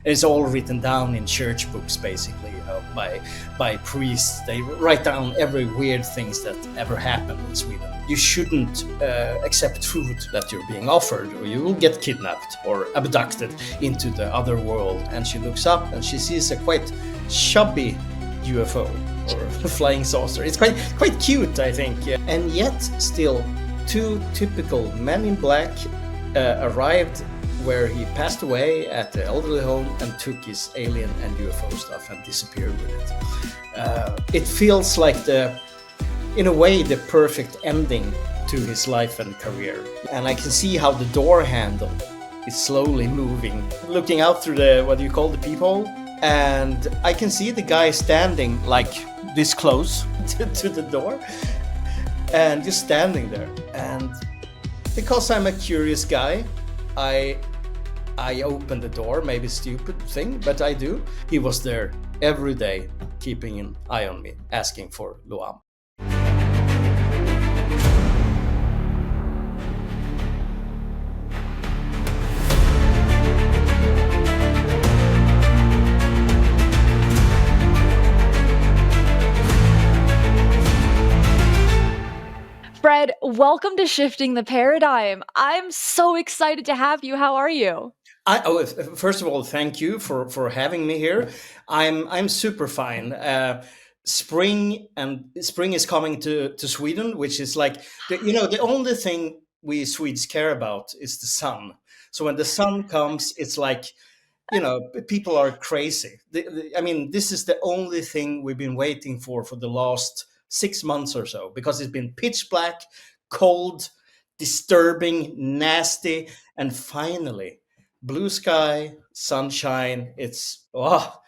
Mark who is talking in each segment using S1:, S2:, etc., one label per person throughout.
S1: It's all written down in church books, basically, by priests. They write down every weird things that ever happened in Sweden. You shouldn't accept food that you're being offered, or you will get kidnapped or abducted into the other world. And she looks up and she sees a quite chubby UFO or flying saucer. It's quite cute, I think. And yet, still, two typical men in black arrived where he passed away at the elderly home and took his alien and UFO stuff and disappeared with it. It feels like in a way, the perfect ending to his life and career. And I can see how the door handle is slowly moving, looking out through the peephole. And I can see the guy standing like this close to the door and just standing there. And because I'm a curious guy, I open the door, maybe stupid thing, but I do. He was there every day, keeping an eye on me, asking for LUAM.
S2: Fred, welcome to Shifting the Paradigm. I'm so excited to have you. How are you?
S1: First of all, thank you for having me here. I'm super fine. Spring is coming to Sweden, which is like the only thing we Swedes care about is the sun. So when the sun comes, it's like people are crazy. I mean, this is the only thing we've been waiting for the last 6 months or so, because it's been pitch black, cold, disturbing, nasty, and finally blue sky, sunshine. It's wonderful.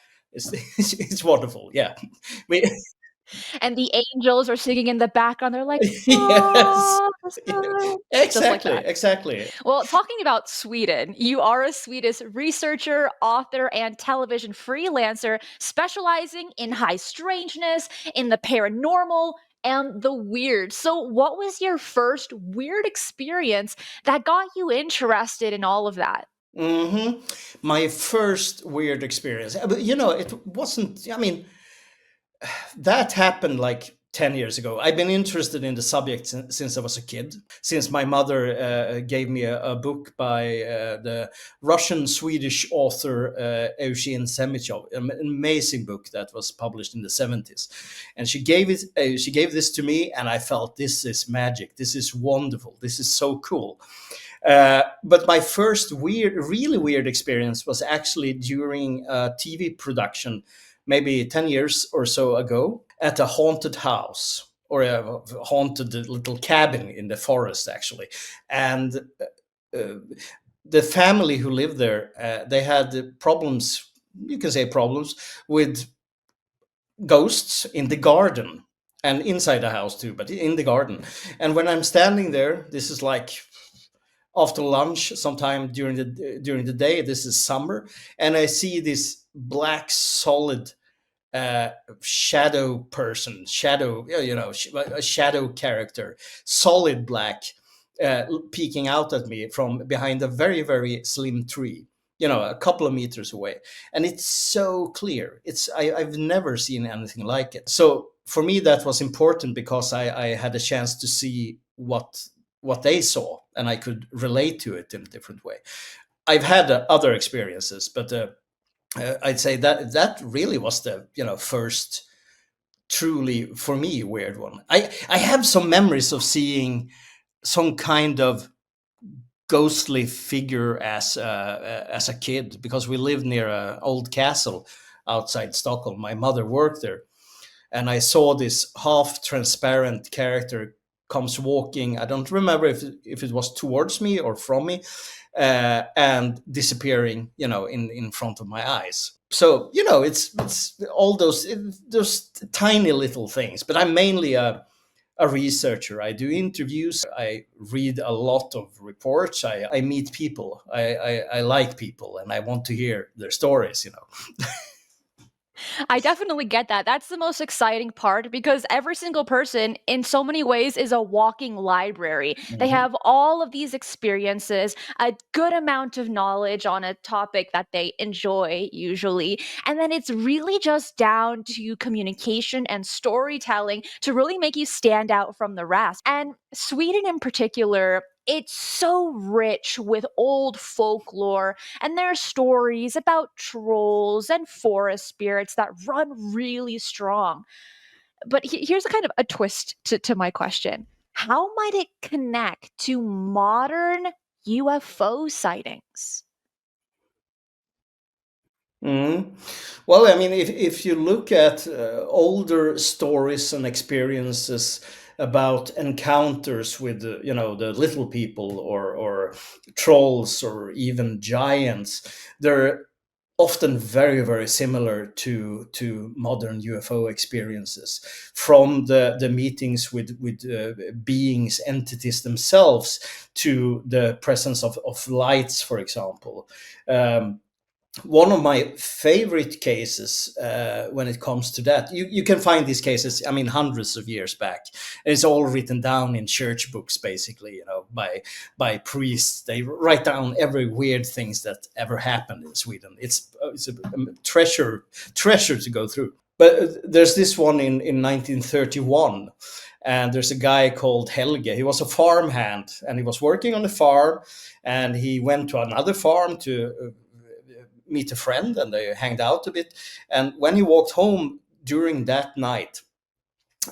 S1: Yeah.
S2: And the angels are singing in the background. They're like,
S1: yes.
S2: Exactly,
S1: exactly.
S2: Well, talking about Sweden, you are a Swedish researcher, author, and television freelancer specializing in high strangeness, in the paranormal, and the weird. So what was your first weird experience that got you interested in all of that?
S1: Mm-hmm. My first weird experience. But it wasn't, I mean, that happened like 10 years ago. I've been interested in the subject since I was a kid, since my mother gave me a book by the Russian-Swedish author Eugene Semichov, an amazing book that was published in the 70s. And she gave this to me, and I felt, this is magic. This is wonderful. This is so cool. But my first really weird experience was actually during a TV production, maybe 10 years or so ago, at a haunted house, or a haunted little cabin in the forest, actually. And the family who lived there, they had problems, you can say problems, with ghosts in the garden and inside the house too, but in the garden. And when I'm standing there, this is like after lunch, sometime during the day, this is summer, and I see this black solid shadow a shadow character, solid black, peeking out at me from behind a very, very slim tree, a couple of meters away. And it's so clear. I've never seen anything like it. So for me, that was important, because I had a chance to see what they saw, and I could relate to it in a different way. I've had other experiences, but I'd say that really was the first truly, for me, weird one. I have some memories of seeing some kind of ghostly figure as a kid, because we lived near an old castle outside Stockholm. My mother worked there, and I saw this half transparent character comes walking. I don't remember if it was towards me or from me, and disappearing, in front of my eyes. So it's all those tiny little things. But I'm mainly a researcher. I do interviews. I read a lot of reports. I meet people. I like people, and I want to hear their stories.
S2: I definitely get that. That's the most exciting part because every single person, in so many ways, is a walking library. They
S1: Mhm.
S2: have all of these experiences, a good amount of knowledge on a topic that they enjoy, usually. And then it's really just down to communication and storytelling to really make you stand out from the rest. And Sweden, in particular, it's so rich with old folklore, and there are stories about trolls and forest spirits that run really strong. But here's a kind of a twist to my question. How might it connect to modern UFO sightings?
S1: Mhm. Well, I mean, if you look at older stories and experiences about encounters with the little people or trolls or even giants, they're often very very similar to modern UFO experiences, from the meetings with beings, entities themselves, to the presence of lights, for example. Um, One of my favorite cases when it comes to that, you can find these cases, I mean, hundreds of years back. It's all written down in church books, basically, by priests. They write down every weird things that ever happened in Sweden. It's a treasure to go through. But there's this one in 1931, and there's a guy called Helge. He was a farmhand, and he was working on the farm, and he went to another farm to meet a friend, and they hanged out a bit. And when he walked home during that night,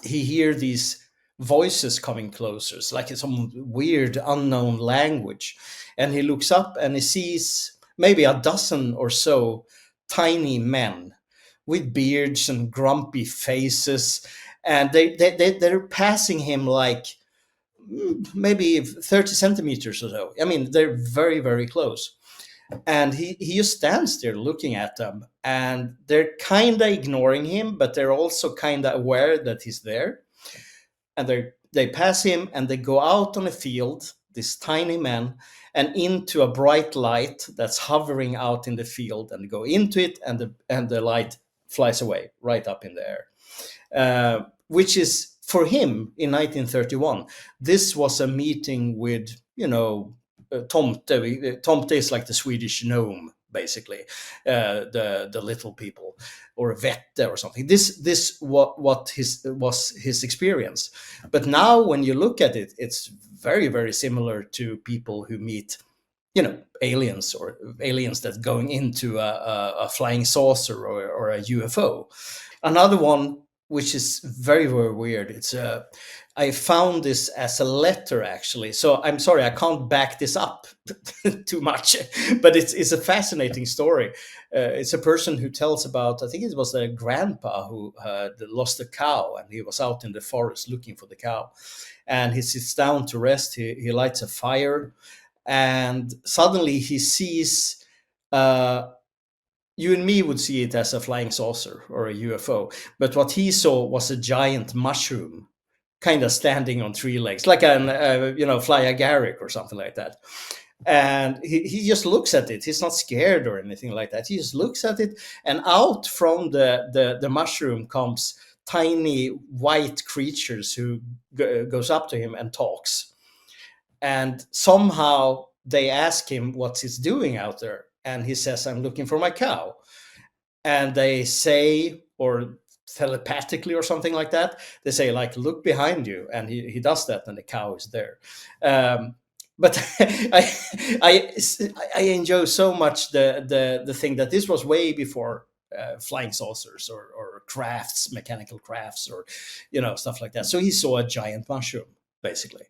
S1: he hear these voices coming closer. It's like some weird unknown language. And he looks up and he sees maybe a dozen or so tiny men with beards and grumpy faces. And they're passing him like maybe 30 centimeters or so. I mean, they're very, very close, and he just stands there looking at them, and they're kind of ignoring him, but they're also kind of aware that he's there. And they pass him, and they go out on a field, this tiny man, and into a bright light that's hovering out in the field, and go into it, and the light flies away right up in the air. Which is, for him in 1931, this was a meeting with, Tomte. Tomte is like the Swedish gnome, basically, the little people, or a vette or something. This what his was his experience. But now when you look at it, it's very very similar to people who meet, aliens, or aliens that going into a flying saucer, or a UFO. Another one, which is very very weird. I found this as a letter, actually. So I'm sorry, I can't back this up too much, but it's a fascinating story. It's a person who tells about, I think it was their grandpa who had lost a cow, and he was out in the forest looking for the cow, and he sits down to rest. He lights a fire, and suddenly he sees, uh, you and me would see it as a flying saucer or a UFO, but what he saw was a giant mushroom, kind of standing on three legs, like an fly agaric or something like that. And he just looks at it. He's not scared or anything like that. He just looks at it, and out from the mushroom comes tiny white creatures who goes up to him and talks. And somehow they ask him what he's doing out there, and he says, "I'm looking for my cow." And they say, or telepathically or something like that, they say, like, "Look behind you," and he does that, and the cow is there. But I I enjoy so much the thing that this was way before flying saucers, or crafts, mechanical crafts, or stuff like that. So he saw a giant mushroom, basically.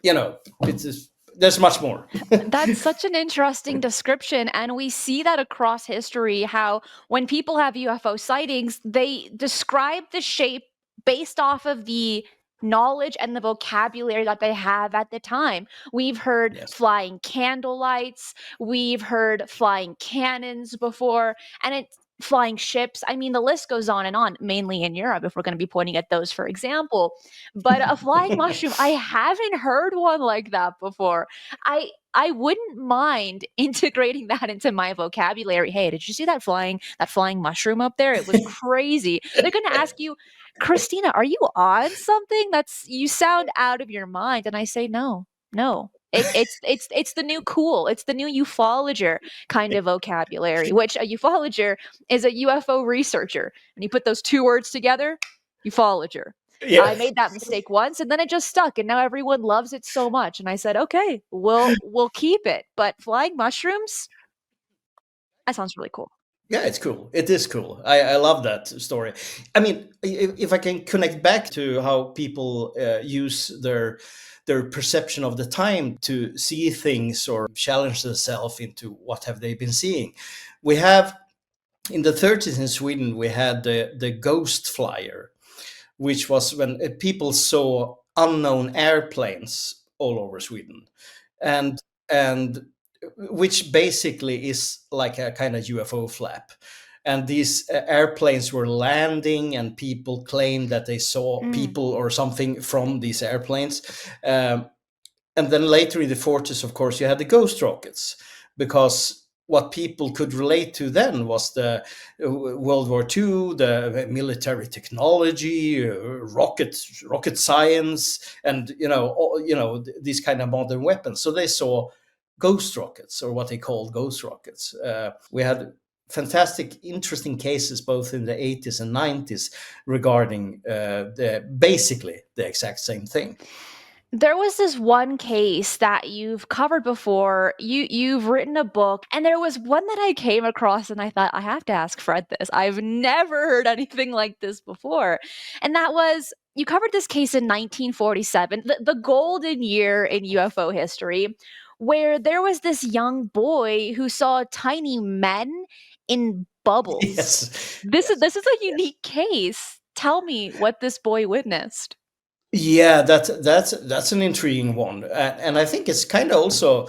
S1: It's just, there's much more.
S2: That's such an interesting description. And we see that across history how when people have UFO sightings, they describe the shape based off of the knowledge and the vocabulary that they have at the time. We've heard
S1: Yes.
S2: flying candle lights, we've heard flying cannons before, and it's flying ships. I mean, the list goes on, mainly in Europe, if we're going to be pointing at those, for example. But a flying mushroom, I haven't heard one like that before. I wouldn't mind integrating that into my vocabulary. Hey, did you see that flying mushroom up there? It was crazy. They're going to ask you, Christina, are you on something? You sound out of your mind. And I say, no, no. It's the new cool. It's the new ufologer kind of vocabulary, which a ufologer is a UFO researcher. And you put those two words together, ufologer.
S1: Yeah.
S2: I made that mistake once and then it just stuck and now everyone loves it so much. And I said, okay, we'll keep it. But flying mushrooms, that sounds really cool.
S1: Yeah, it's cool. It is cool. I love that story. I mean, if I can connect back to how people use their perception of the time to see things or challenge themselves into what have they been seeing, we have in the 30s in Sweden we had the ghost flyer, which was when people saw unknown airplanes all over Sweden, and which basically is like a kind of UFO flap. And these airplanes were landing, and people claimed that they saw people or something from these airplanes. And then later in the 40s, of course, you had the ghost rockets, because what people could relate to then was the World War II, the military technology, rocket science, and these kind of modern weapons. So they saw ghost rockets, or what they called ghost rockets. We had fantastic, interesting cases both in the 80s and 90s regarding basically the exact same thing.
S2: There was this one case that you've covered before. You've written a book, and there was one that I came across, and I thought I have to ask Fred this. I've never heard anything like this before, and that was you covered this case in 1947, the golden year in UFO history, where there was this young boy who saw tiny men in bubbles.
S1: Yes.
S2: This is a unique case. Tell me what this boy witnessed.
S1: Yeah, that's an intriguing one, and I think it's kind of also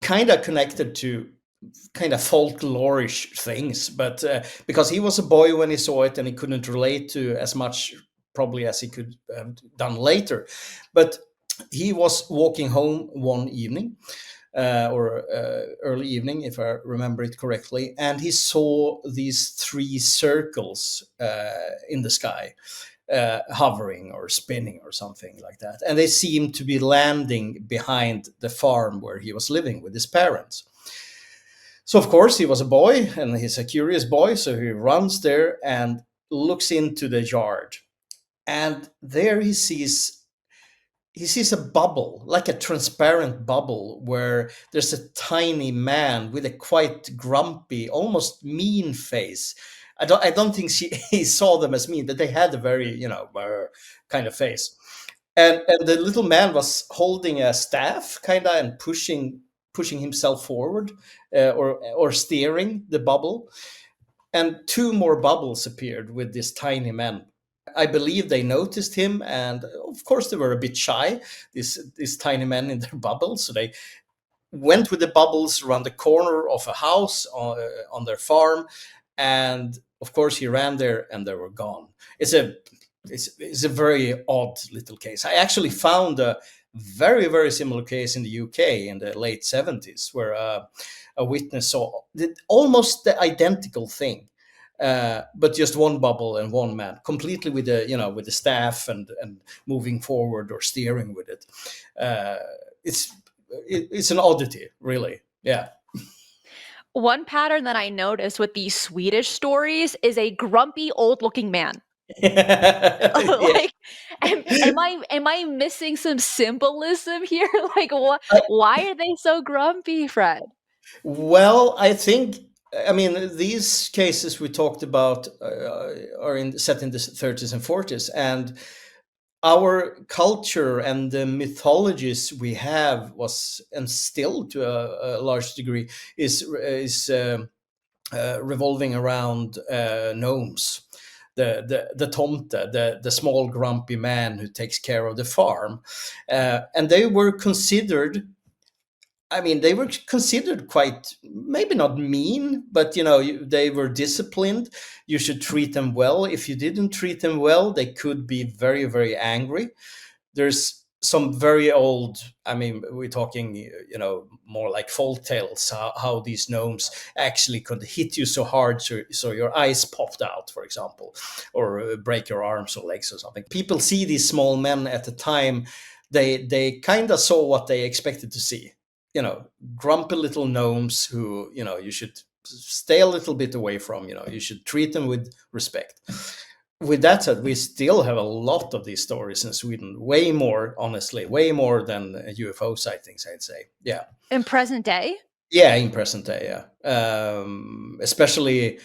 S1: kind of connected to kind of folklorish things, but because he was a boy when he saw it, and he couldn't relate to as much probably as he could have done later. But he was walking home one evening, or early evening, if I remember it correctly, and he saw these three circles in the sky, hovering or spinning or something like that. And they seemed to be landing behind the farm where he was living with his parents. So, of course, he was a boy, and he's a curious boy. So he runs there and looks into the yard. And there he sees a bubble, like a transparent bubble, where there's a tiny man with a quite grumpy, almost mean face. I don't think he saw them as mean, but they had a very, kind of face. And the little man was holding a staff, kind of, and pushing himself forward, or steering the bubble. And two more bubbles appeared with this tiny man. I believe they noticed him, and of course they were a bit shy, these tiny men in their bubbles. So they went with the bubbles around the corner of a house on their farm, and of course he ran there, and they were gone. It's a very odd little case. I actually found a very, very similar case in the UK in the late 70s, where a witness saw almost the identical thing, but just one bubble and one man, completely with the staff and moving forward or steering with it. It's an oddity, really. Yeah.
S2: One pattern that I noticed with these Swedish stories is a grumpy old looking man.
S1: Yeah.
S2: Like, am I missing some symbolism here? Like, why are they so grumpy, Fred?
S1: Well, I mean, these cases we talked about are set in the 30s and 40s, and our culture and the mythologies we have was, and still to a large degree, is revolving around gnomes. The tomte, the small grumpy man who takes care of the farm, and they were considered I mean, they were considered quite, maybe not mean, but they were disciplined. You should treat them well. If you didn't treat them well, they could be very, very angry. There's some very old, I mean, we're talking, more like folk tales, how these gnomes actually could hit you so hard, so your eyes popped out, for example, or break your arms or legs or something. People see these small men at the time, they kind of saw what they expected to see. Grumpy little gnomes who, you should stay a little bit away from. You should treat them with respect. With that said, we still have a lot of these stories in Sweden, way more, honestly, way more than UFO sightings, I'd say. Yeah.
S2: In present day?
S1: Yeah, in present day, yeah. Especially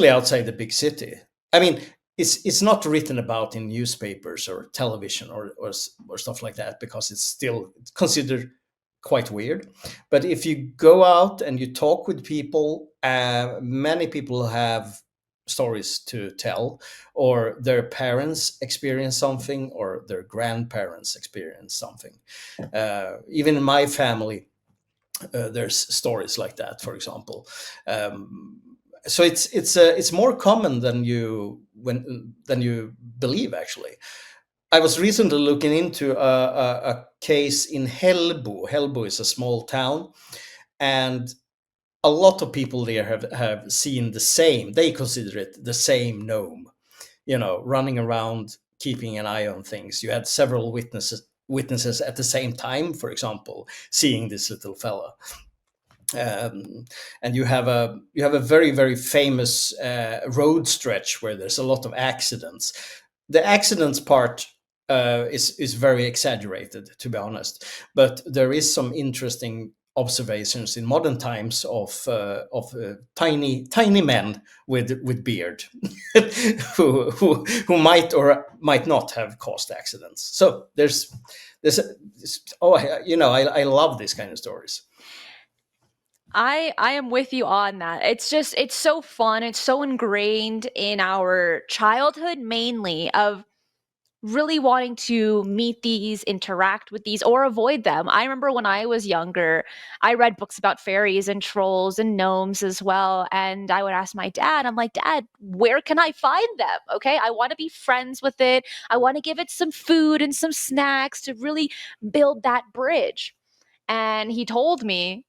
S1: outside the big city. I mean, it's not written about in newspapers or television or stuff like that, because it's still considered quite weird. But if you go out and you talk with people, many people have stories to tell, or their parents experience something, or their grandparents experience something. Even in my family, there's stories like that, for example. So it's more common than you believe, actually. I was recently looking into a case in Hällbo. Hällbo is a small town, and a lot of people there have seen the same. They consider it the same gnome, running around, keeping an eye on things. You had several witnesses at the same time, for example, seeing this little fella. And you have a very, very famous road stretch where there's a lot of accidents. The accidents part is very exaggerated, to be honest, but there is some interesting observations in modern times of tiny men with beard who might or might not have caused accidents. So there's I love these kind of stories.
S2: I am with you on that. It's so fun. It's so ingrained in our childhood, mainly, of really wanting to meet these, interact with these, or avoid them. I remember when I was younger, I read books about fairies and trolls and gnomes as well. And I would ask my dad, I'm like, Dad, where can I find them? Okay, I want to be friends with it. I want to give it some food and some snacks to really build that bridge. And he told me,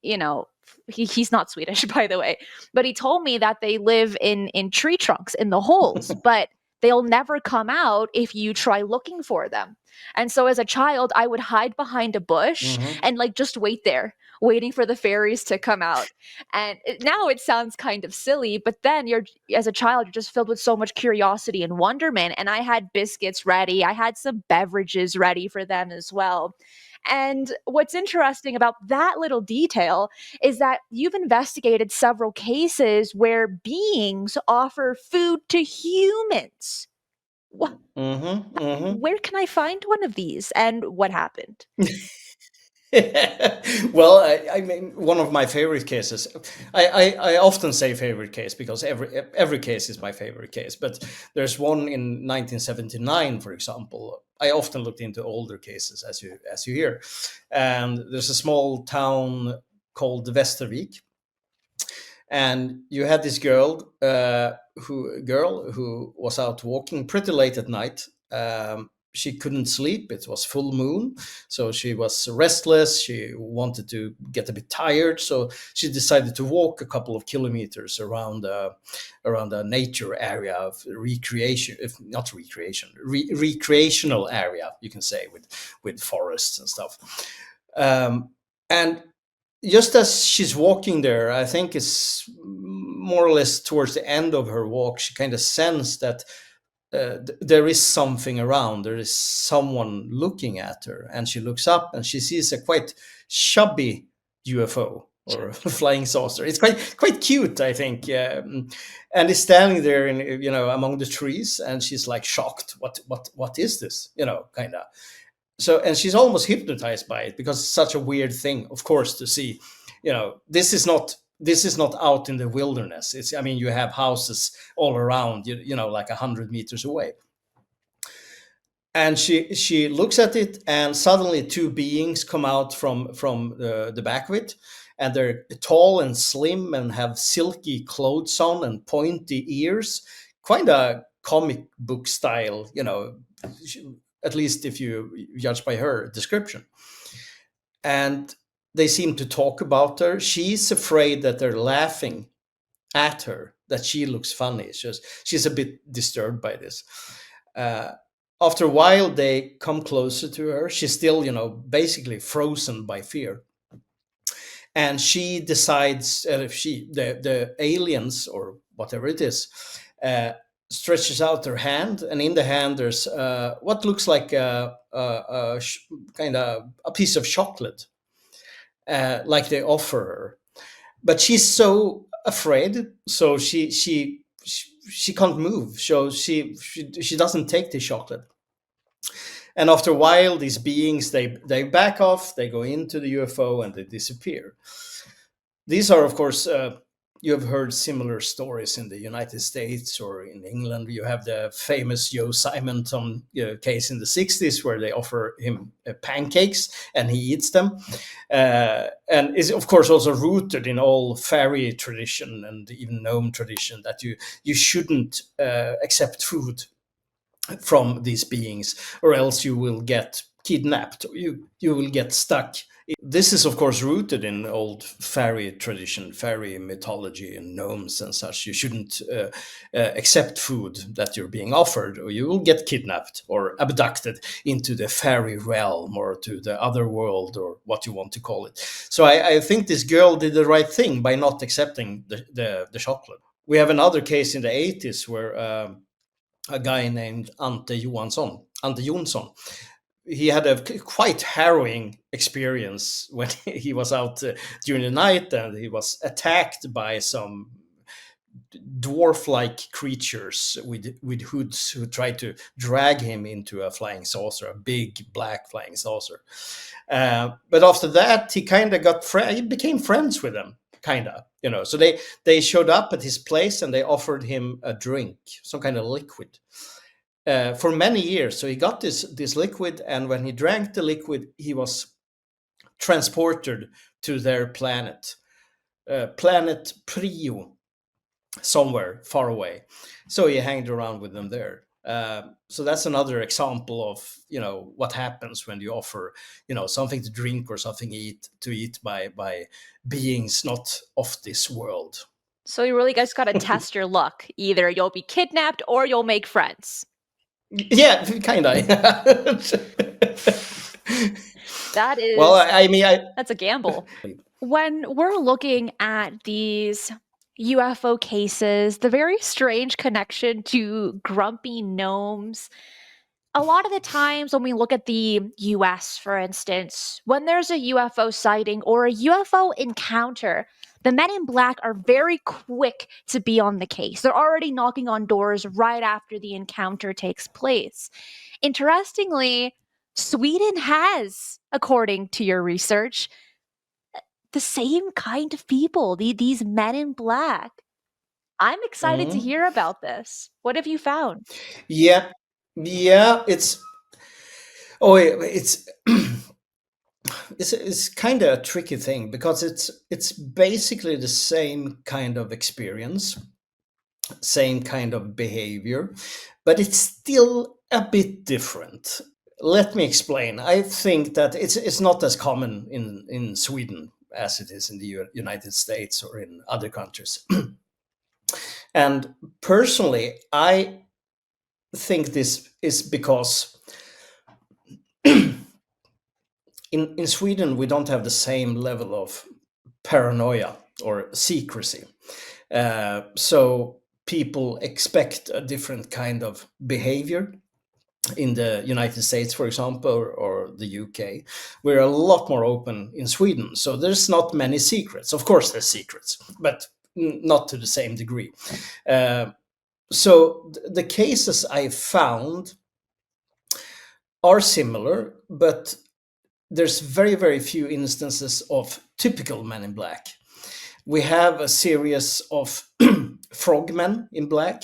S2: he's not Swedish, by the way, but he told me that they live in tree trunks in the holes, but they'll never come out if you try looking for them. And so as a child, I would hide behind a bush and just wait there, waiting for the fairies to come out. And now it sounds kind of silly, but then as a child, you're just filled with so much curiosity and wonderment. And I had biscuits ready. I had some beverages ready for them as well. And what's interesting about that little detail is that you've investigated several cases where beings offer food to humans. Where can I find one of these, and what happened?
S1: Well, I mean, one of my favorite cases. I often say favorite case because every case is my favorite case. But there's one in 1979, for example. I often looked into older cases, as you hear, and there's a small town called Västervik, and you had this girl who was out walking pretty late at night. She couldn't sleep. It was full moon, so she was restless. She wanted to get a bit tired, so she decided to walk a couple of kilometers around a nature area of recreation, if not recreation, recreational area, you can say, with forests and stuff. And just as she's walking there, I think it's more or less towards the end of her walk, she kind of sensed that there is something around. There is someone looking at her, and she looks up and she sees a quite chubby UFO or flying saucer. It's quite cute, I think, and it's standing there among the trees, and she's like shocked. What is this? Kind of. So, and she's almost hypnotized by it, because it's such a weird thing, of course, to see. This is not out in the wilderness. You have houses all around, like 100 meters away. And she looks at it, and suddenly two beings come out from the back of it, and they're tall and slim and have silky clothes on and pointy ears, kind of comic book style, at least if you judge by her description. And they seem to talk about her. She's afraid that they're laughing at her, that she looks funny. She's a bit disturbed by this. Uh, After a while, they come closer to her. She's still, basically frozen by fear. And she decides, if the aliens or whatever it is, stretches out her hand, and in the hand there's what looks like kind of a piece of chocolate, like they offer her. But she's so afraid, so she can't move. So she doesn't take the chocolate. And after a while, these beings they back off, they go into the UFO, and they disappear. These are, of course, you have heard similar stories in the United States or in England. You have the famous Joe Simonton case in the 60s, where they offer him pancakes and he eats them. And is, of course, also rooted in all fairy tradition and even gnome tradition, that you shouldn't accept food from these beings, or else you will get kidnapped, or you will get stuck. This is, of course, rooted in old fairy tradition, fairy mythology, and gnomes and such. You shouldn't accept food that you're being offered, or you will get kidnapped or abducted into the fairy realm, or to the other world, or what you want to call it. So I think this girl did the right thing by not accepting the chocolate. We have another case in the 80s where a guy named Ante Jonsson, he had a quite harrowing experience when he was out during the night, and he was attacked by some dwarf-like creatures with hoods, who tried to drag him into a flying saucer, a big black flying saucer. But after that, he kind of he became friends with them, kind of. So they showed up at his place, and they offered him a drink, some kind of liquid. For many years. So he got this liquid, and when he drank the liquid, he was transported to their planet, planet Prio, somewhere far away. So he hanged around with them there. So that's another example of what happens when you offer something to drink or something to eat by beings not of this world.
S2: So you really just got to test your luck. Either you'll be kidnapped or you'll make friends.
S1: Yeah, kind of.
S2: That is,
S1: well, I mean,
S2: that's a gamble. When we're looking at these UFO cases, the very strange connection to grumpy gnomes. A lot of the times when we look at the US, for instance, when there's a UFO sighting or a UFO encounter, the men in black are very quick to be on the case. They're already knocking on doors right after the encounter takes place. Interestingly, Sweden has, according to your research, the same kind of people, these men in black. I'm excited to hear about this. What have you found?
S1: Yeah, it's it's it's kind of a tricky thing, because it's basically the same kind of experience, same kind of behavior, but it's still a bit different. Let me explain. I think that it's not as common in Sweden as it is in the United States or in other countries. And personally, I think this is because in Sweden we don't have the same level of paranoia or secrecy. So people expect a different kind of behavior. In the United States, for example, or the UK, we're a lot more open in Sweden. So there's not many secrets. Of course, there's secrets, but not to the same degree. So the cases I found are similar, but there's very, very few instances of typical men in black. We have a series of frogmen in black,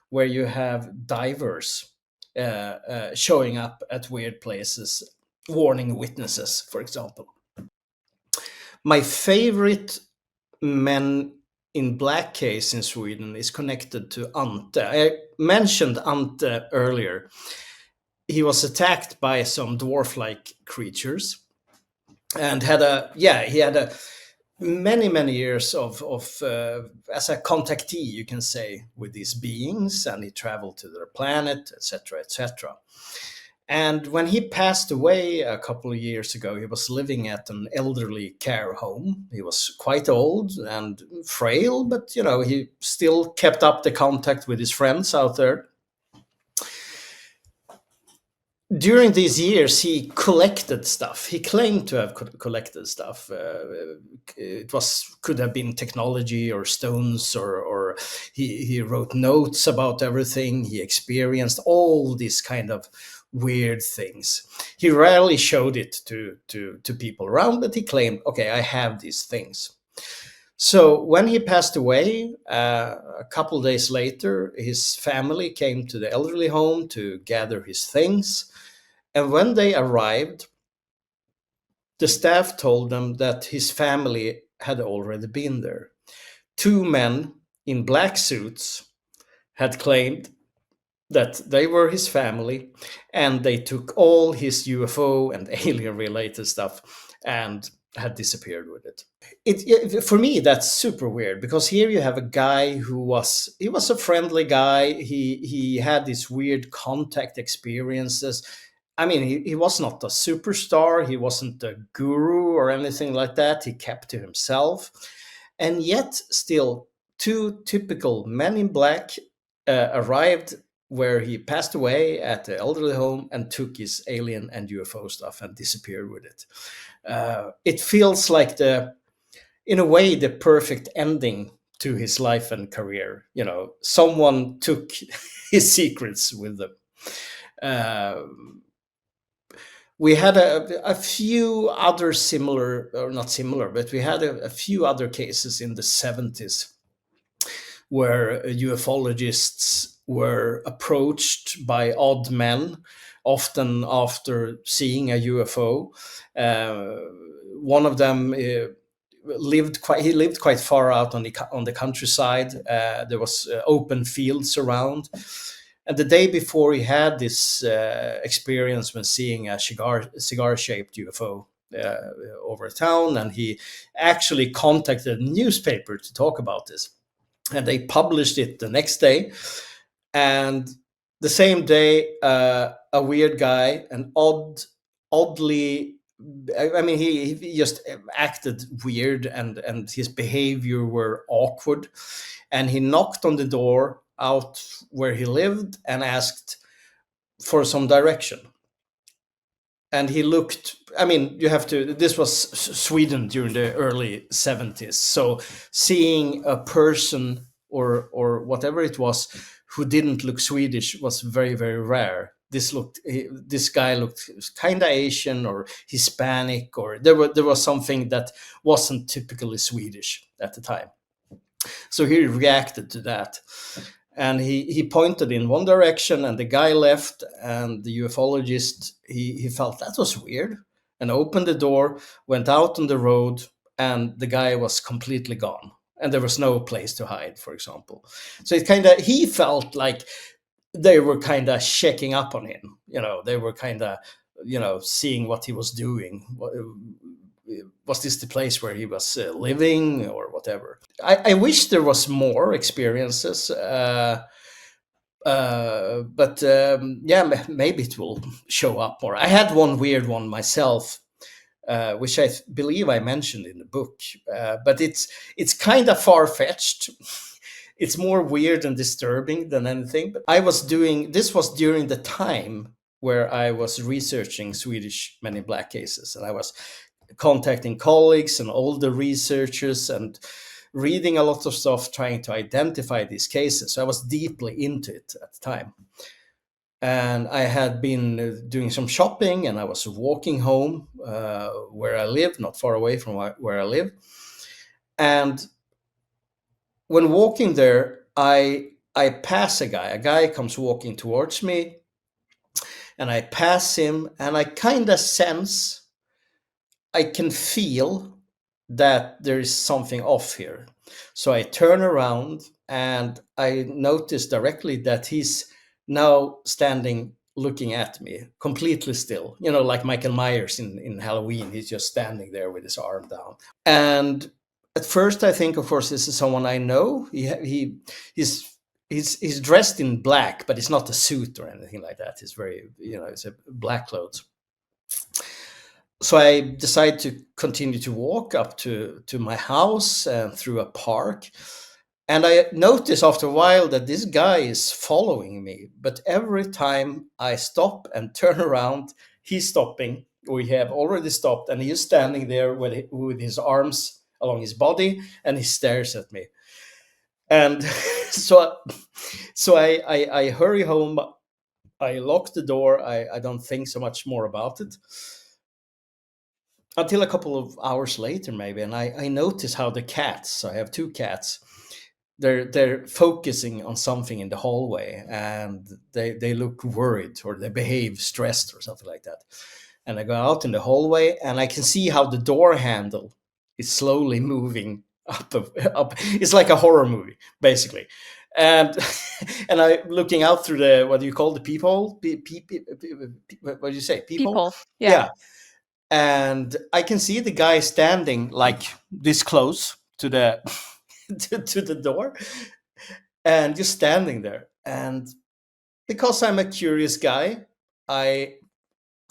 S1: where you have divers showing up at weird places, warning witnesses, for example. My favorite Men in Black case in Sweden is connected to Ante. I mentioned Ante earlier. He was attacked by some dwarf-like creatures, and he had a many years of as a contactee, you can say, with these beings, and he traveled to their planet, etc., etc. And when he passed away a couple of years ago, he was living at an elderly care home. He was quite old and frail, but he still kept up the contact with his friends out there. During these years, he collected stuff. He claimed to have collected stuff. It could have been technology or stones, or he wrote notes about everything. He experienced all these kind of weird things. He rarely showed it to people around, but he claimed, okay, I have these things. So when he passed away, a couple of days later, his family came to the elderly home to gather his things. And when they arrived, the staff told them that his family had already been there. Two men in black suits had claimed that they were his family, and they took all his UFO and alien related stuff and had disappeared with it. For me, that's super weird, because here you have a guy who was a friendly guy. He had these weird contact experiences. I mean, he was not a superstar. He wasn't a guru or anything like that. He kept to himself. And yet, still, two typical men in black arrived where he passed away at the elderly home and took his alien and UFO stuff and disappeared with it. It feels like in a way, the perfect ending to his life and career. Someone took his secrets with them. We had a few other similar, or not similar, but we had a few other cases in the 70s where ufologists were approached by odd men, often after seeing a UFO. One of them lived quite far out on the countryside. There was open fields around. And the day before, he had this experience when seeing a cigar-shaped UFO over town, and he actually contacted a newspaper to talk about this. And they published it the next day. And the same day, a weird guy, oddly, I mean, he just acted weird, and his behavior were awkward. And he knocked on the door out where he lived and asked for some direction. And he looked, I mean, this was Sweden during the early 70s. So seeing a person or whatever it was who didn't look Swedish was very, very rare. This guy looked kind of Asian or Hispanic, or there was something that wasn't typically Swedish at the time. So he reacted to that. And he pointed in one direction, and the guy left, and the ufologist, he felt that was weird, and opened the door, went out on the road, and the guy was completely gone. And there was no place to hide, for example. So he felt like they were kind of checking up on him. They were kind of, seeing what he was doing. Was this the place where he was living or whatever? I wish there was more experiences, but maybe it will show up more. I had one weird one myself, which I believe I mentioned in the book, but it's kind of far-fetched. It's more weird and disturbing than anything. But this was during the time where I was researching Swedish Men in Black cases, and I was contacting colleagues and older researchers and reading a lot of stuff trying to identify these cases. So I was deeply into it at the time. And I had been doing some shopping, and I was walking home where I live, not far away from where I live. And when walking there, I pass a guy. A guy comes walking towards me, and I pass him, and I kind of sense, I can feel that there is something off here. So I turn around and I notice directly that he's now standing looking at me completely still, like Michael Myers in Halloween. He's just standing there with his arm down. And at first I think, of course, this is someone I know. He's dressed in black, but it's not a suit or anything like that. It's very, it's a black clothes. So I decide to continue to walk up to my house and through a park. And I notice after a while that this guy is following me. But every time I stop and turn around, he's stopping. We have already stopped, and he's standing there with his arms along his body, and he stares at me. And so I hurry home. I lock the door. I don't think so much more about it until a couple of hours later, maybe, and I notice how the cats, I have two cats, they're focusing on something in the hallway, and they look worried, or they behave stressed or something like that. And I go out in the hallway, and I can see how the door handle is slowly moving up. It's like a horror movie, basically. And and I looking out through the, what do you call the peephole? What do you say?
S2: People.
S1: Yeah. And I can see the guy standing like this close to the to the door, and just standing there. And because I'm a curious guy, I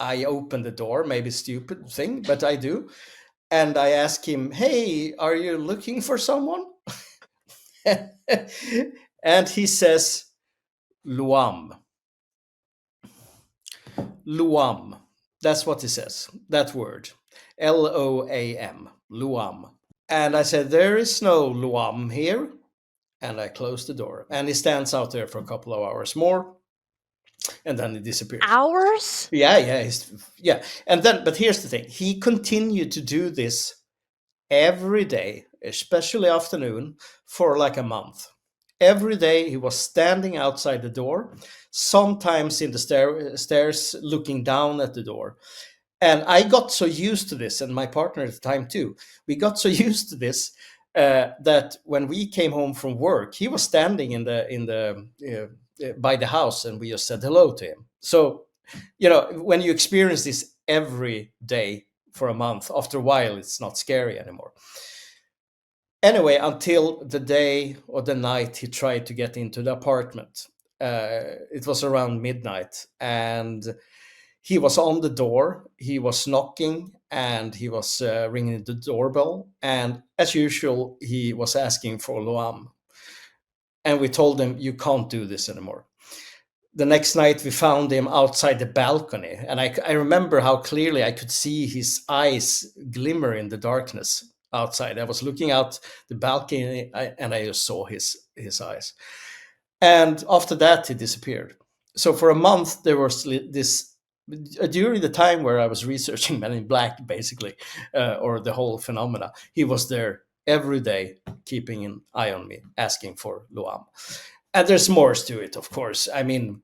S1: open the door. Maybe stupid thing, but I do. And I ask him, "Hey, are you looking for someone?" And he says, "LUAM." LUAM. That's what he says. That word. LOAM. LUAM. And I said, "There is no LUAM here." And I closed the door. And he stands out there for a couple of hours more. And then he disappears.
S2: Hours?
S1: Yeah. And then, but here's the thing. He continued to do this every day, especially afternoon, for like a month. Every day he was standing outside the door, sometimes in the stairs looking down at the door. And I got so used to this, and my partner at the time too. We got so used to this that when we came home from work, he was standing in the by the house, and we just said hello to him. So, when you experience this every day for a month, after a while, it's not scary anymore. Anyway, until the day or the night he tried to get into the apartment. It was around midnight, and he was on the door, he was knocking, and he was ringing the doorbell. And as usual, he was asking for LUAM. And we told him, "You can't do this anymore." The next night, we found him outside the balcony. And I remember how clearly I could see his eyes glimmer in the darkness outside. I was looking out the balcony, and I just saw his eyes. And after that, he disappeared. So for a month, there was this, during the time where I was researching Men in Black, basically, or the whole phenomena, he was there every day, keeping an eye on me, asking for LUAM. And there's more to it, of course. I mean,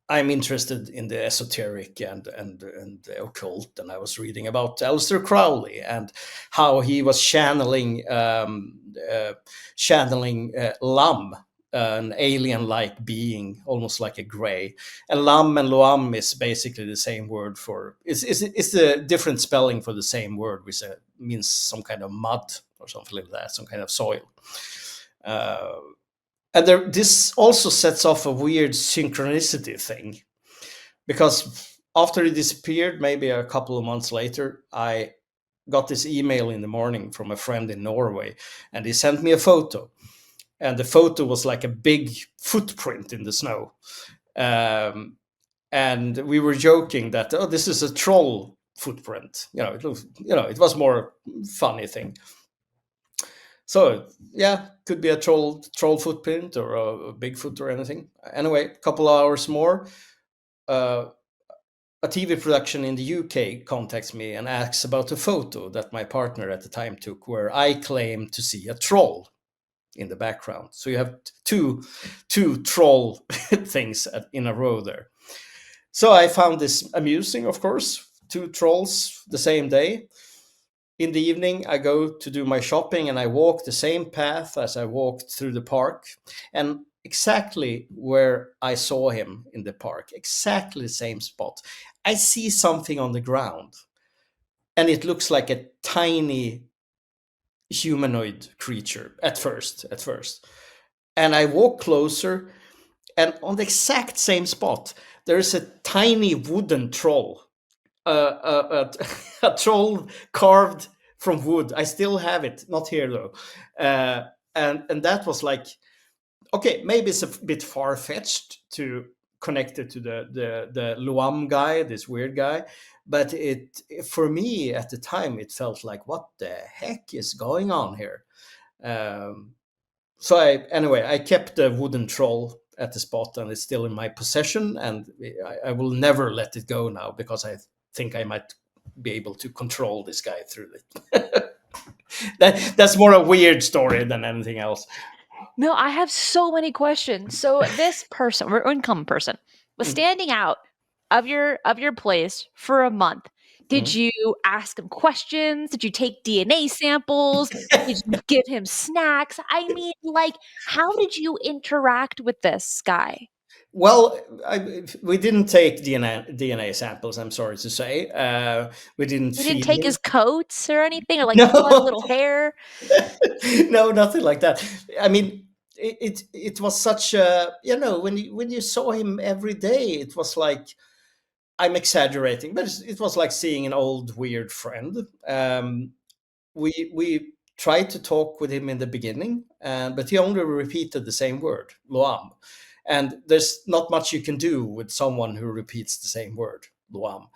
S1: I'm interested in the esoteric and the occult, and I was reading about Aleister Crowley and how he was channeling Lam, an alien-like being, almost like a gray. And Lam and LUAM is basically the same word for, it's the different spelling for the same word, which means some kind of mud or something like that, some kind of soil. And this also sets off a weird synchronicity thing, because after he disappeared, maybe a couple of months later, I got this email in the morning from a friend in Norway, and he sent me a photo. And the photo was like a big footprint in the snow. And we were joking that, oh, this is a troll footprint. It was more funny thing. So yeah, could be a troll footprint or a Bigfoot or anything. Anyway, a couple of hours more, a TV production in the UK contacts me and asks about a photo that my partner at the time took, where I claim to see a troll in the background. So you have two troll things in a row there. So I found this amusing, of course, two trolls the same day. In the evening, I go to do my shopping and I walk the same path as I walked through the park. And exactly where I saw him in the park, exactly the same spot, I see something on the ground. And it looks like a tiny humanoid creature at first. And I walk closer, and on the exact same spot, there's a tiny wooden troll, a troll carved from wood. I still have it, not here though. And that was like, okay, maybe it's a bit far fetched to connect it to the LUAM guy, this weird guy, but it for me at the time it felt like, what the heck is going on here? Um, so I kept the wooden troll at the spot, and it's still in my possession, and I will never let it go now because I think I might be able to control this guy through it. That's more a weird story than anything else.
S2: No, I have so many questions. So this person, or income person, was standing out of your place for a month. Did
S1: Mhm.
S2: you ask him questions? Did you take DNA samples? Did you give him snacks? I mean, like, how did you interact with this guy?
S1: Well, we didn't take DNA samples. I'm sorry to say, we didn't
S2: You didn't
S1: feed
S2: take
S1: him.
S2: his coats or anything, or like pull out a
S1: No,
S2: little hair?
S1: no, nothing like that. I mean, it was such a, when you saw him every day, it was like, I'm exaggerating, but it was like seeing an old weird friend. We tried to talk with him in the beginning, but he only repeated the same word, Loam. And there's not much you can do with someone who repeats the same word, Loam.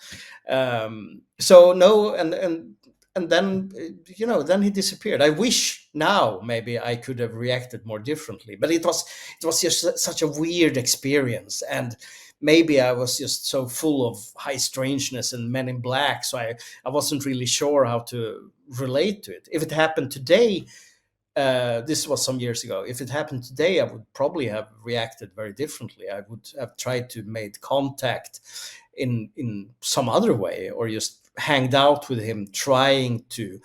S1: So no, and then then he disappeared. I wish now maybe I could have reacted more differently, but it was just such a weird experience, and maybe I was just so full of high strangeness and Men in Black, so I wasn't really sure how to relate to it. If it happened today, this was some years ago. If it happened today, I would probably have reacted very differently. I would have tried to make contact in some other way, or just hanged out with him, trying to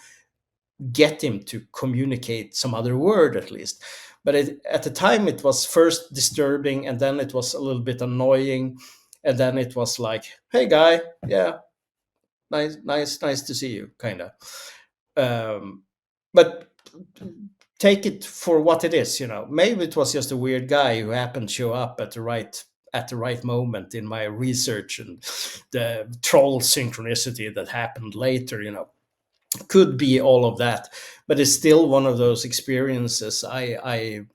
S1: get him to communicate some other word at least. But at the time, it was first disturbing, and then it was a little bit annoying, and then it was like, "Hey, guy, yeah, nice to see you," kind of. But take it for what it is. Maybe it was just a weird guy who happened to show up at the right moment in my research, and the troll synchronicity that happened later. Could be all of that, but it's still one of those experiences I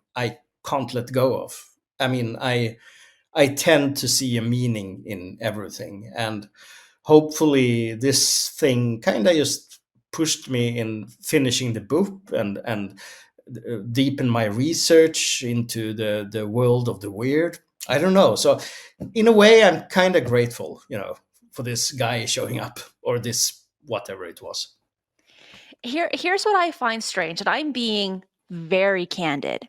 S1: can't let go of. I mean, I tend to see a meaning in everything, and hopefully this thing kind of just pushed me in finishing the book, and deepen my research into the world of the weird. I don't know. So in a way, I'm kind of grateful, for this guy showing up, or this whatever it was.
S2: Here's what I find strange, and I'm being very candid.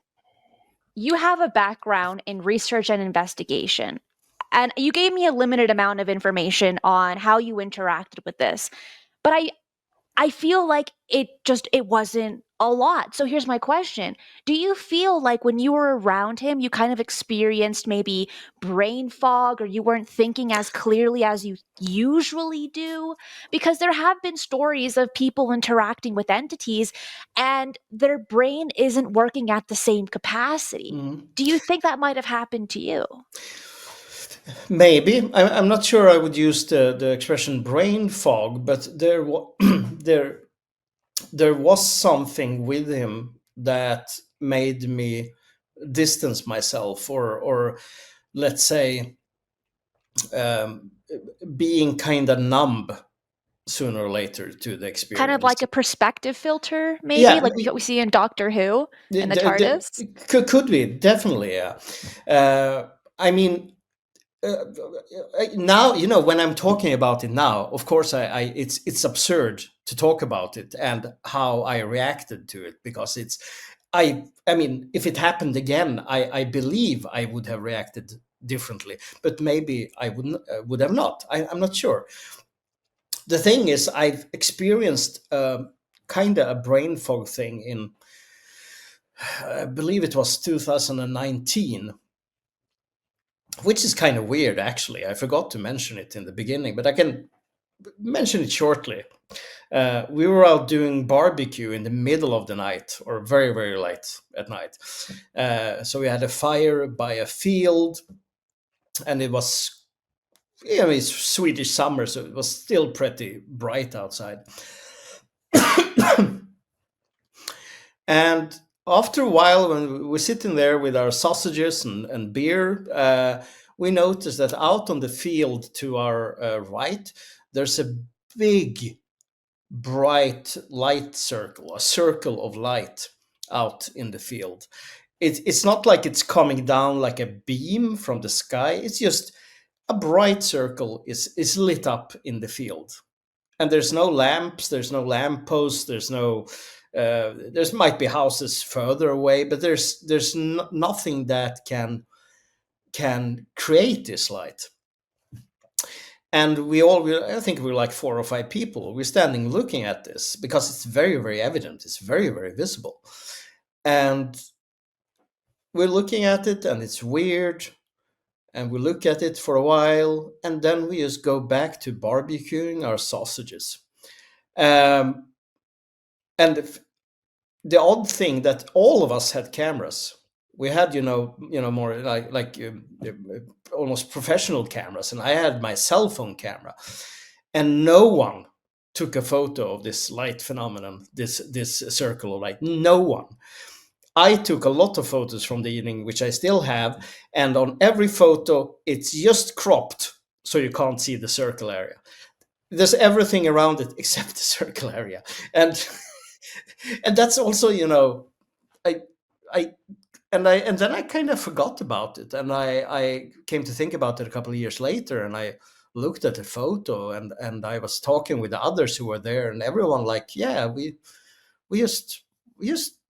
S2: You have a background in research and investigation, and you gave me a limited amount of information on how you interacted with this. But I feel like it wasn't a lot. So here's my question. Do you feel like when you were around him, you kind of experienced maybe brain fog, or you weren't thinking as clearly as you usually do? Because there have been stories of people interacting with entities and their brain isn't working at the same capacity.
S1: Mhm.
S2: Do you think that might have happened to you?
S1: Maybe. I'm not sure I would use the expression brain fog, but there was something with him that made me distance myself, or let's say, um, being kind of numb sooner or later to the
S2: Kind of
S1: experience.
S2: like a perspective filter, maybe,
S1: Yeah,
S2: like we see in Doctor Who in the TARDIS?
S1: could be, definitely, yeah. I mean, now, when I'm talking about it now, of course, it's absurd to talk about it and how I reacted to it, because I mean, if it happened again, I believe I would have reacted differently, but maybe I would have not. I'm not sure. The thing is, I've experienced kind of a brain fog thing in, I believe it was 2019, which is kind of weird, actually. I forgot to mention it in the beginning, but I can mention it shortly. We were out doing barbecue in the middle of the night, or very, very late at night. So we had a fire by a field, and it was, it's Swedish summer, so it was still pretty bright outside. And after a while, when we're sitting there with our sausages and beer, we noticed that out on the field to our right, there's a big, bright light circle, a circle of light out in the field. It's not like it's coming down like a beam from the sky. It's just a bright circle is lit up in the field. And there's no lamps, there's no lamp posts, there's no there's might be houses further away, but there's nothing that can create this light. And I think we're like 4 or 5 people. We're standing looking at this because it's very, very evident. It's very, very visible. And we're looking at it, and it's weird. And we look at it for a while, and then we just go back to barbecuing our sausages. And the odd thing that all of us had cameras. We had, more like almost professional cameras, and I had my cell phone camera, and no one took a photo of this light phenomenon, this circle of light. No one. I took a lot of photos from the evening, which I still have, and on every photo, it's just cropped so you can't see the circle area. There's everything around it except the circle area, and and that's also, and then I kind of forgot about it, and I came to think about it a couple of years later, and I looked at the photo, and I was talking with the others who were there, and everyone like, yeah, we just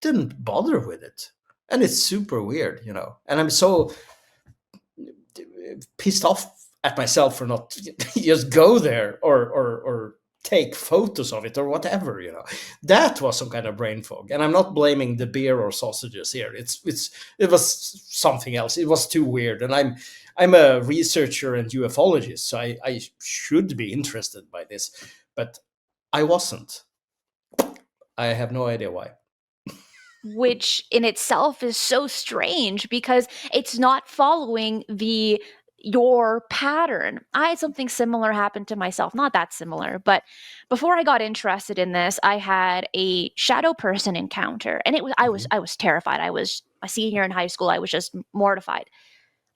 S1: didn't bother with it, and it's super weird, and I'm so pissed off at myself for not just go there or take photos of it or whatever. That was some kind of brain fog, and I'm not blaming the beer or sausages here. It was something else. It was too weird, and I'm a researcher and ufologist, so I should be interested by this, but I wasn't. I have no idea why.
S2: Which in itself is so strange because it's not following your pattern. I had something similar happen to myself, not that similar, but before I got interested in this, I had a shadow person encounter, and I was terrified. I was a senior in high school. I was just mortified.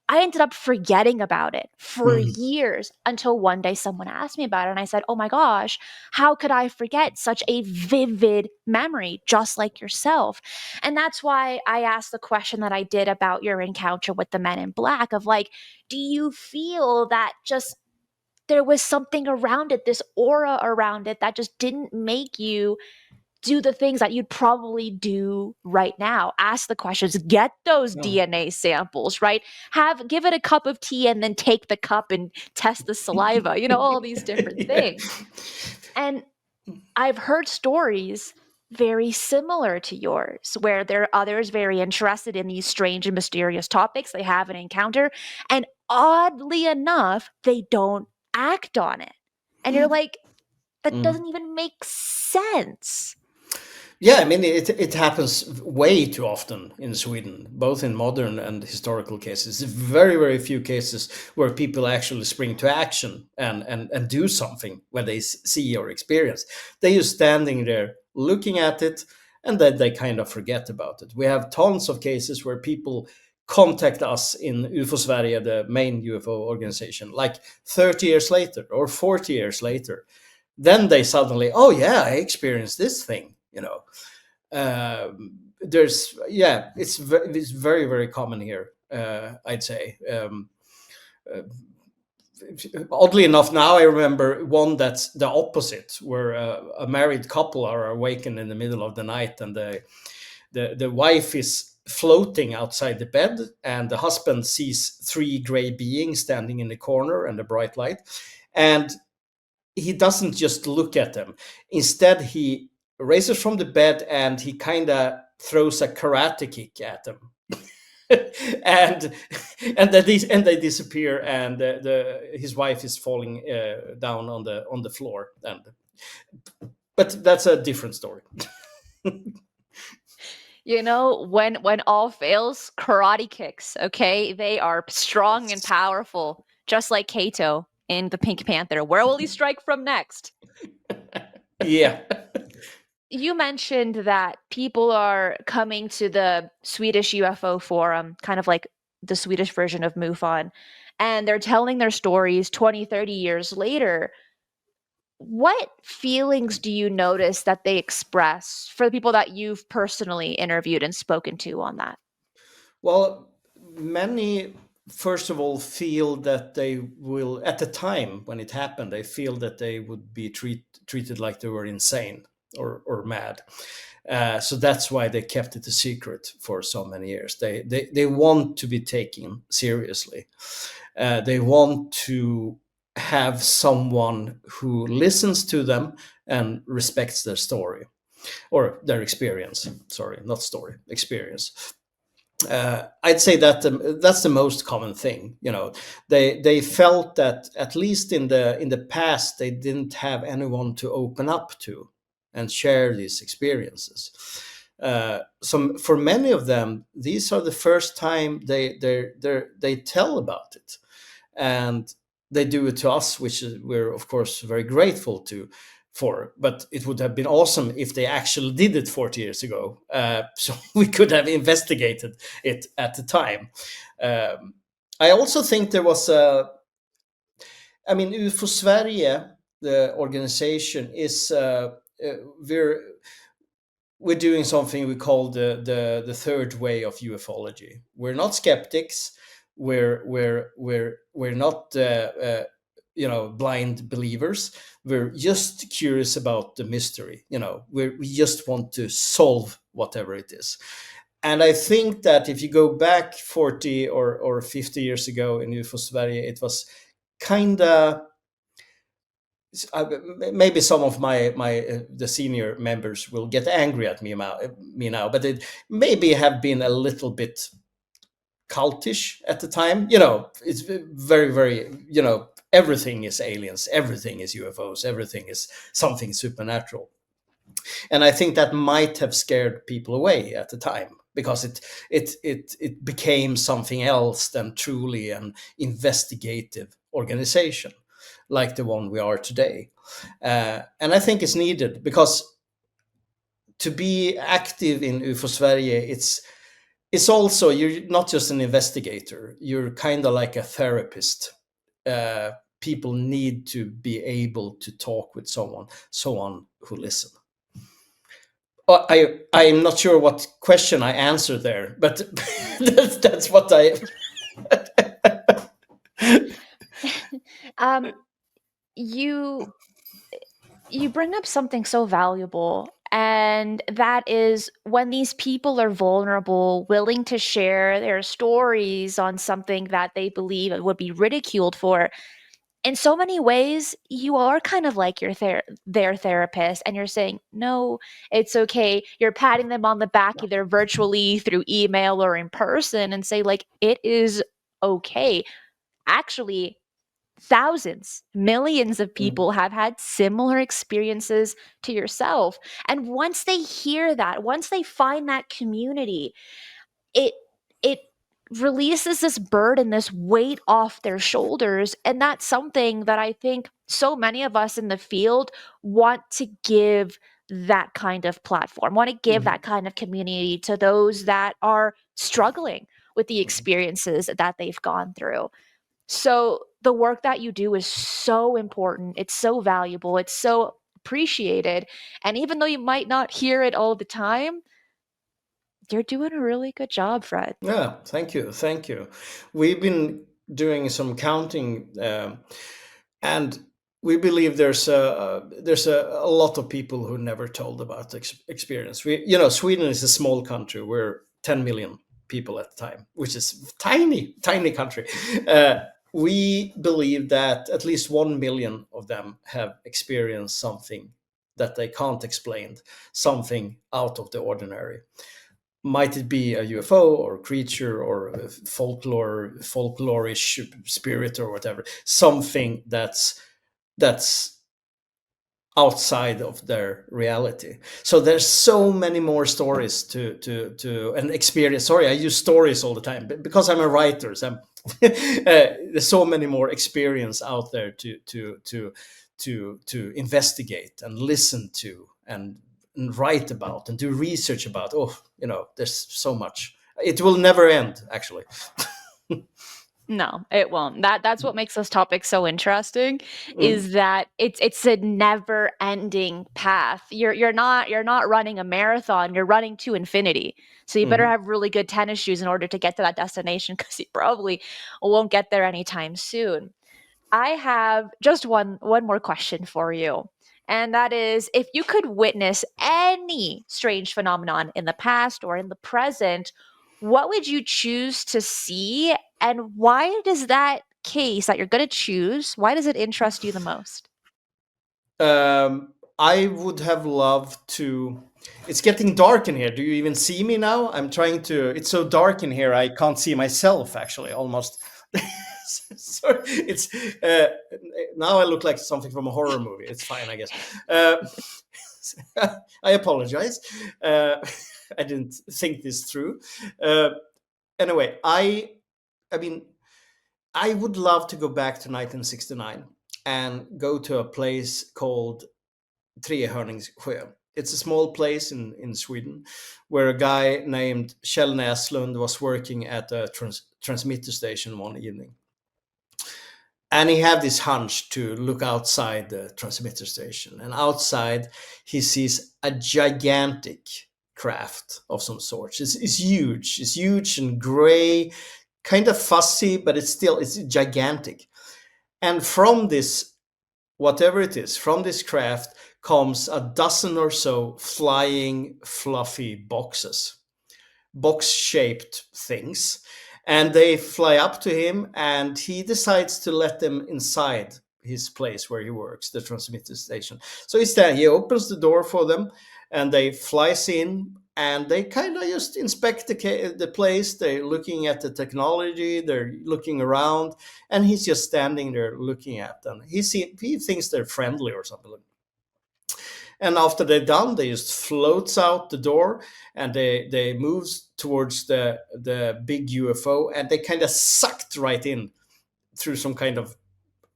S2: I ended up forgetting about it for years until one day someone asked me about it, and I said, "Oh my gosh, how could I forget such a vivid memory just like yourself?" And that's why I asked the question that I did about your encounter with the men in black of like, do you feel that just there was something around it, this aura around it that just didn't make you do the things that you'd probably do right now? Ask the questions, get those DNA samples, right? Give it a cup of tea and then take the cup and test the saliva, all these different things. And I've heard stories very similar to yours, where there are others very interested in these strange and mysterious topics. They have an encounter, and oddly enough, they don't act on it. And you're like, that doesn't even make sense.
S1: Yeah, I mean, it happens way too often in Sweden, both in modern and historical cases. Very, very few cases where people actually spring to action and do something when they see or experience. They're just standing there looking at it, and then they kind of forget about it. We have tons of cases where people contact us in UFO Sverige, the main UFO organization, like 30 years later or 40 years later. Then they suddenly, oh yeah, I experienced this thing. It's very, very common here, I'd say. Oddly enough, now I remember one that's the opposite, where a married couple are awakened in the middle of the night, and the wife is floating outside the bed, and the husband sees three gray beings standing in the corner and a bright light, and he doesn't just look at them. Instead, he raises from the bed and he kind of throws a karate kick at them. and they disappear, and his wife is falling down on the floor. But that's a different story.
S2: You know, when all fails, karate kicks, okay? They are strong and powerful, just like Kato in the Pink Panther. Where will he strike from next?
S1: Yeah.
S2: You mentioned that people are coming to the Swedish UFO forum, kind of like the Swedish version of MUFON, and they're telling their stories 20, 30 years later. What feelings do you notice that they express for the people that you've personally interviewed and spoken to on that?
S1: Well, many, first of all, feel that they will, at the time when it happened, they feel that they would be treated like they were insane or mad. So that's why they kept it a secret for so many years. They want to be taken seriously. They want to have someone who listens to them and respects their story or their experience. Sorry, not story, experience. I'd say that that's the most common thing. You know, they felt that at least in the past they didn't have anyone to open up to and share these experiences. So for many of them, these are the first time they tell about it, and they do it to us, which we're of course very grateful for. But it would have been awesome if they actually did it 40 years ago, so we could have investigated it at the time. I also think there was I mean, UFO Sverige, the organization, is we're we're doing something we call the third way of ufology. We're not skeptics. We're not blind believers. We're just curious about the mystery. We just want to solve whatever it is. And I think that if you go back 40 or 50 years ago in UFO Sverige, it was kind of maybe some of my the senior members will get angry at me now, but it maybe have been a little bit cultish at the time. It's very, very, everything is aliens, everything is UFOs, everything is something supernatural. And I think that might have scared people away at the time, because it became something else than truly an investigative organization like the one we are today. And I think it's needed, because to be active in UFO Sverige, it's also, you're not just an investigator, you're kind of like a therapist. People need to be able to talk with someone who listen. I'm not sure what question I answered there, but that's what I.
S2: You bring up something so valuable, and that is when these people are vulnerable, willing to share their stories on something that they believe would be ridiculed for. In so many ways, you are kind of like their therapist, and you're saying, no, it's okay. You're patting them on the back either virtually, through email, or in person, and say, like, it is okay. Actually, thousands, millions of people have had similar experiences to yourself. And once they hear that, once they find that community, it it releases this burden, this weight off their shoulders. And that's something that I think so many of us in the field want to give that kind of platform, want to give that kind of community to those that are struggling with the experiences that they've gone through. So the work that you do is so important. It's so valuable. It's so appreciated. And even though you might not hear it all the time, you're doing a really good job, Fred.
S1: Yeah, thank you. We've been doing some counting, and we believe there's a lot of people who never told about the experience. Sweden is a small country. We're 10 million people at the time, which is tiny country. We believe that at least 1 million of them have experienced something that they can't explain, something out of the ordinary. Might it be a UFO or creature or a folklorish spirit or whatever, something that's outside of their reality. So there's so many more stories to an experience. Sorry, I use stories all the time because I'm a writer. So there's so many more experience out there to investigate and listen to and write about and do research about. Oh, there's so much. It will never end, actually.
S2: No, it won't. That's what makes this topic so interesting, is that it's a never-ending path. You're not running a marathon, you're running to infinity. So you better have really good tennis shoes in order to get to that destination, because you probably won't get there anytime soon. I have just one more question for you. And that is, if you could witness any strange phenomenon in the past or in the present, what would you choose to see? And why does that case that you're going to choose, why does it interest you the most?
S1: I would have loved to. It's getting dark in here. Do you even see me now? I'm trying to. It's so dark in here. I can't see myself, actually, almost. So it's now I look like something from a horror movie. It's fine, I guess. I apologize. I didn't think this through. Anyway, I mean, I would love to go back to 1969 and go to a place called Trehörningssjö. It's a small place in Sweden where a guy named Kjell Näslund was working at a transmitter station one evening. And he had this hunch to look outside the transmitter station. And outside, he sees a gigantic craft of some sort. It's huge. It's huge and gray, kind of fussy, but it's gigantic. And from this, whatever it is, from this craft comes a dozen or so flying, fluffy box-shaped things. And they fly up to him, and he decides to let them inside his place where he works, the transmitter station. So he opens the door for them, and they flies in, and they kind of just inspect the place. They're looking at the technology, they're looking around, and he's just standing there looking at them. He thinks they're friendly or something. And after they're done, they just floats out the door, and they move towards the big UFO, and they kind of sucked right in through some kind of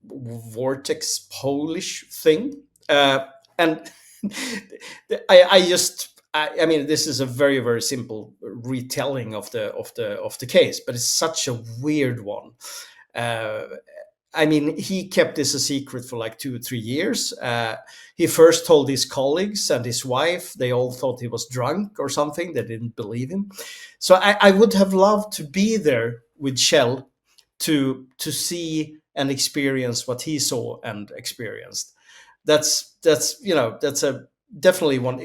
S1: vortex Polish thing. And I mean, this is a very, very simple retelling of the case, but it's such a weird one. I mean, he kept this a secret for like 2 or 3 years. He first told his colleagues and his wife. They all thought he was drunk or something. They didn't believe him. So I would have loved to be there with Kjell to see and experience what he saw and experienced. That's a definitely one.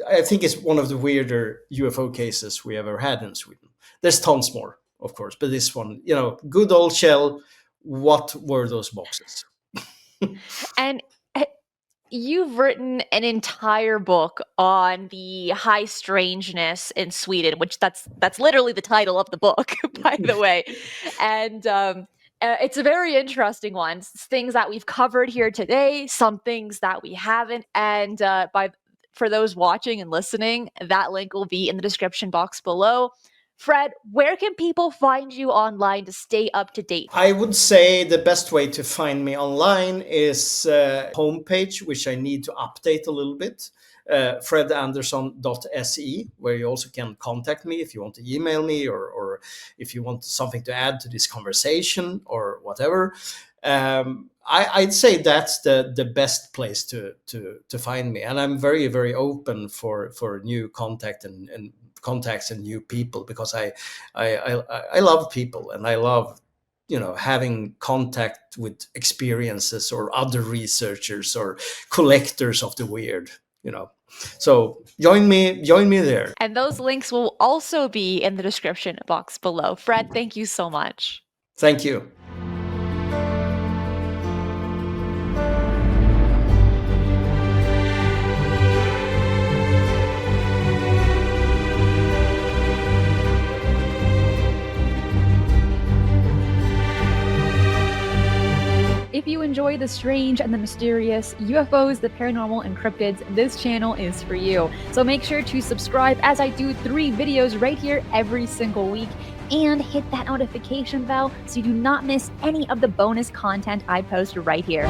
S1: I think it's one of the weirder UFO cases we ever had in Sweden. There's tons more, of course, but this one, good old Kjell. What were those boxes?
S2: And you've written an entire book on the high strangeness in Sweden, which that's literally the title of the book, by the way. And it's a very interesting one. It's things that we've covered here today, some things that we haven't. And for those watching and listening, that link will be in the description box below. Fred, where can people find you online to stay up to date?
S1: I would say the best way to find me online is homepage, which I need to update a little bit, fredandersson.se, where you also can contact me if you want to email me or if you want something to add to this conversation or whatever. I'd say that's the best place to find me, and I'm very, very open for new contact and contacts and new people, because I love people, and I love having contact with experiences or other researchers or collectors of the weird. So join me there.
S2: And those links will also be in the description box below. Fred, thank you so much.
S1: Thank you.
S2: If you enjoy the strange and the mysterious, UFOs, the paranormal, and cryptids, this channel is for you. So make sure to subscribe, as I do 3 videos right here every single week, and hit that notification bell so you do not miss any of the bonus content I post right here.